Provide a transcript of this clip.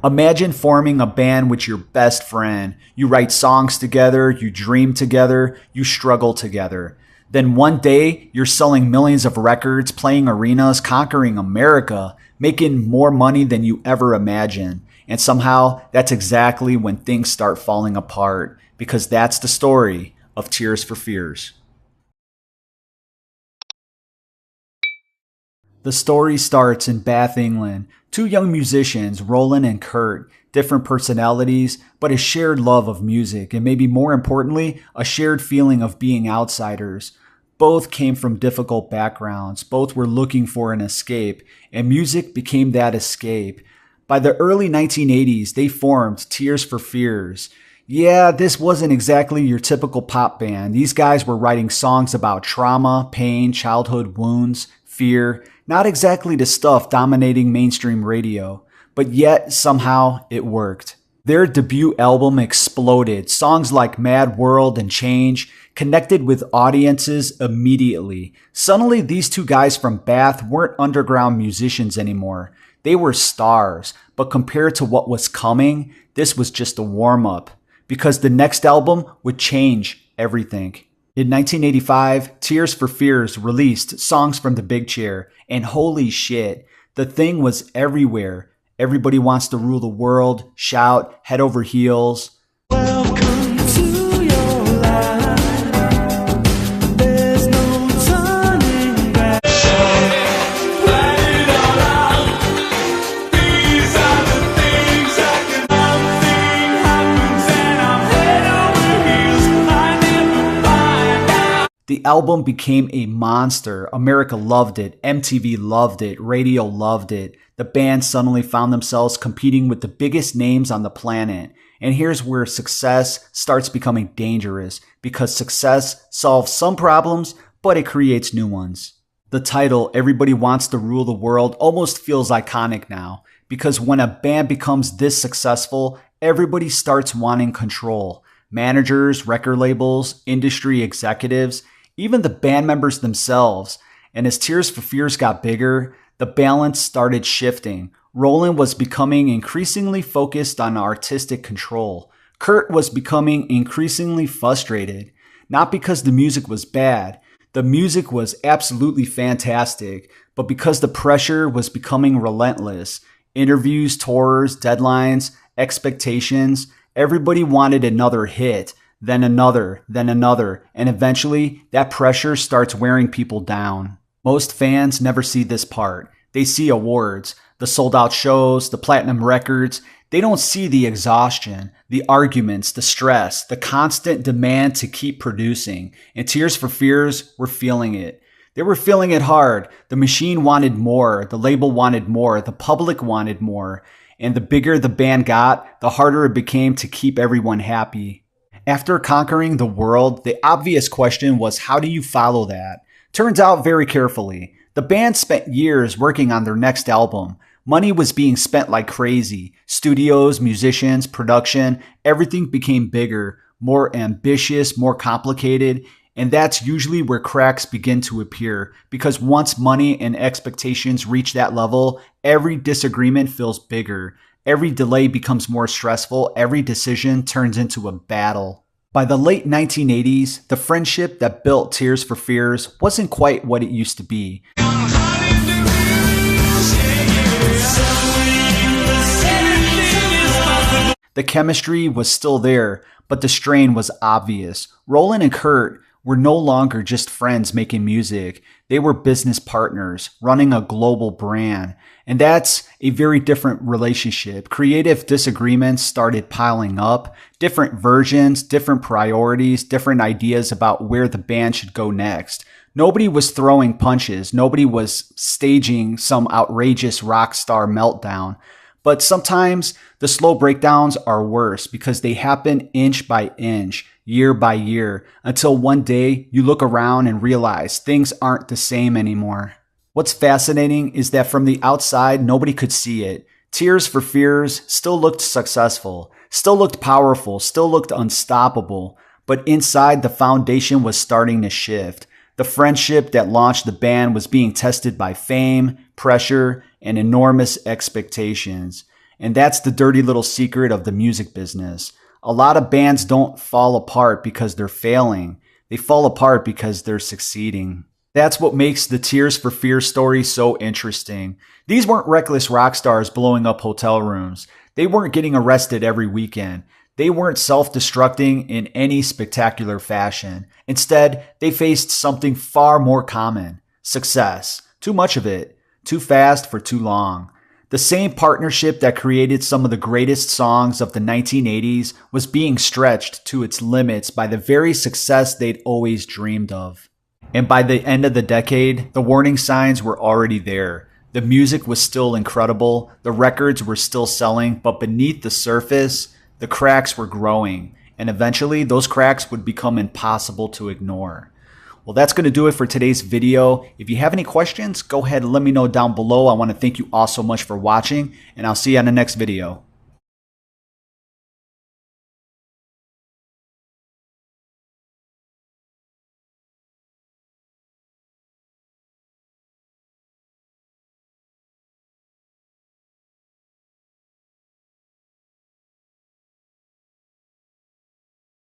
Imagine forming a band with your best friend. You write songs together, you dream together, you struggle together. Then one day, you're selling millions of records, playing arenas, conquering America, making more money than you ever imagined. And somehow, that's exactly when things start falling apart, because that's the story of Tears for Fears. The story starts in Bath, England. Two young musicians, Roland and Curt, different personalities, but a shared love of music, and maybe more importantly, a shared feeling of being outsiders. Both came from difficult backgrounds, both were looking for an escape, and music became that escape. By the early 1980s, they formed Tears for Fears. Yeah, this wasn't exactly your typical pop band. These guys were writing songs about trauma, pain, childhood wounds, fear, not exactly the stuff dominating mainstream radio, but yet somehow it worked. Their debut album exploded. Songs like Mad World and Change connected with audiences immediately. Suddenly, these two guys from Bath weren't underground musicians anymore. They were stars, but compared to what was coming, this was just a warm-up, because the next album would change everything. In 1985, Tears for Fears released Songs from the Big Chair, and holy shit, the thing was everywhere. Everybody wants to rule the world, shout, head over heels. Welcome to your life. There's no turning back. Write it all out. These are the things I can. Something happens and I'm head over heels. I never find out. The album became a monster. America loved it. MTV loved it. Radio loved it. The band suddenly found themselves competing with the biggest names on the planet. And here's where success starts becoming dangerous, because success solves some problems, but it creates new ones. The title, Everybody Wants to Rule the World, almost feels iconic now, because when a band becomes this successful, everybody starts wanting control. Managers, record labels, industry executives, even the band members themselves. And as Tears for Fears got bigger, the balance started shifting. Roland was becoming increasingly focused on artistic control. Curt was becoming increasingly frustrated, not because the music was bad. The music was absolutely fantastic, but because the pressure was becoming relentless. Interviews, tours, deadlines, expectations. Everybody wanted another hit, then another, and eventually that pressure starts wearing people down. Most fans never see this part. They see awards, the sold out shows, the platinum records. They don't see the exhaustion, the arguments, the stress, the constant demand to keep producing. And Tears for Fears were feeling it. They were feeling it hard. The machine wanted more, the label wanted more, the public wanted more. And the bigger the band got, the harder it became to keep everyone happy. After conquering the world, the obvious question was, how do you follow that? Turns out very carefully. The band spent years working on their next album. Money was being spent like crazy. Studios, musicians, production, everything became bigger, more ambitious, more complicated. And that's usually where cracks begin to appear, because once money and expectations reach that level, every disagreement feels bigger. Every delay becomes more stressful. Every decision turns into a battle. By the late 1980s, the friendship that built Tears for Fears wasn't quite what it used to be. The chemistry was still there, but the strain was obvious. Roland and Curt were no longer just friends making music. They were business partners running a global brand. And that's a very different relationship. Creative disagreements started piling up, different versions, different priorities, different ideas about where the band should go next. Nobody was throwing punches. Nobody was staging some outrageous rock star meltdown. But sometimes the slow breakdowns are worse because they happen inch by inch, year by year, until one day you look around and realize things aren't the same anymore. What's fascinating is that from the outside, nobody could see it. Tears for Fears still looked successful, still looked powerful, still looked unstoppable. But inside, the foundation was starting to shift. The friendship that launched the band was being tested by fame, pressure, and enormous expectations. And that's the dirty little secret of the music business. A lot of bands don't fall apart because they're failing. They fall apart because they're succeeding. That's what makes the Tears for Fears story so interesting. These weren't reckless rock stars blowing up hotel rooms. They weren't getting arrested every weekend. They weren't self-destructing in any spectacular fashion. Instead, they faced something far more common: success. Too much of it. Too fast for too long. The same partnership that created some of the greatest songs of the 1980s was being stretched to its limits by the very success they'd always dreamed of. And by the end of the decade, the warning signs were already there. The music was still incredible, the records were still selling, but beneath the surface, the cracks were growing, and eventually those cracks would become impossible to ignore. Well, that's going to do it for today's video. If you have any questions, go ahead and let me know down below. I want to thank you all so much for watching, and I'll see you on the next video.